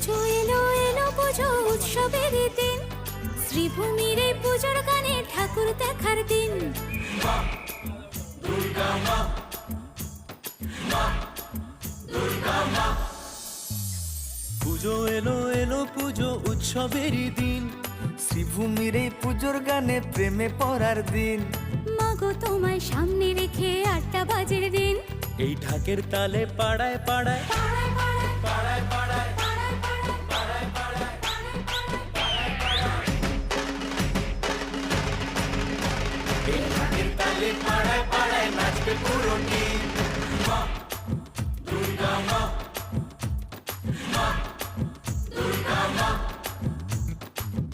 পুজো এলো এলো পুজো উৎসবের দিন, শ্রীভূমির এই পুজোর গানে ঠাকুর দেখার দিন। মা দুর্গা মা, মা দুর্গা মা। পুজো এলো এলো পুজো উৎসবের দিন, শ্রীভূমির এই পুজোর গানে প্রেমে পড়ার দিন। মাগো তোমায় সামনে রেখে 8টা বাজের দিন, এই ঢাকের তালে পাড়ায় পাড়ায় পাড়ায় পাড়ায় এই ঢাকের তালে পাড়ায় পাড়ায় নাচবে পুরো টিম। মা দুর্গা মা, মা দুর্গা মা।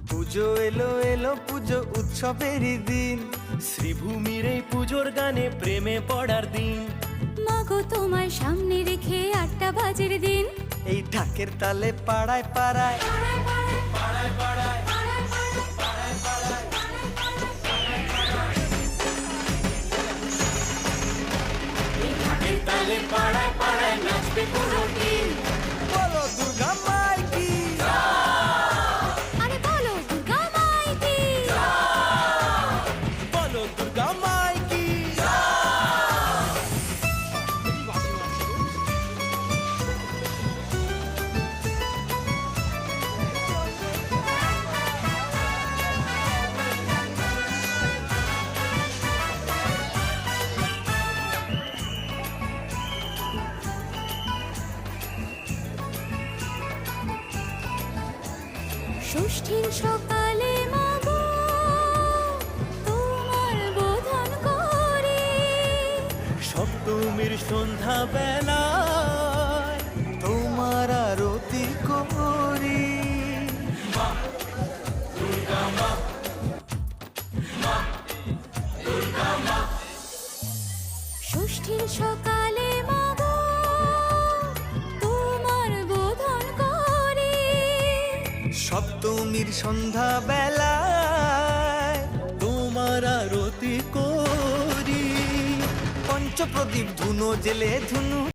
পুজো এলো এলো পুজো উৎসবের দিন, শ্রীভূমির এই পুজোর গানে প্রেমে পড়ার দিন। মাগো তোমায় সামনে রেখে 8টা বাজের দিন, এই ঢাকের তালে পাড়ায় পাড়ায় পাড়ায় পাড়ায় এই ঢাকের তালে পাড়ায় পাড়ায় নাচবে পুরো টিম। বলো দুর্গা মাই কি, আরে বলো দুর্গা মাই কি। বলো দুর্গা মাই কি। ষষ্ঠীর সকালে মাগো তোমার বোধন করি, সপ্তমীর সন্ধ্যা বেলায় তোমার আরতি করি। মা দুর্গা মা, মা দুর্গা মা। ষষ্ঠীর সকালে মাগো তোমার বোধন করি, সপ্তমীর সন্ধ্যা বেলায় তোমার আরতি করি। পঞ্চপ্রদীপ ধুনো জেলে ধুনু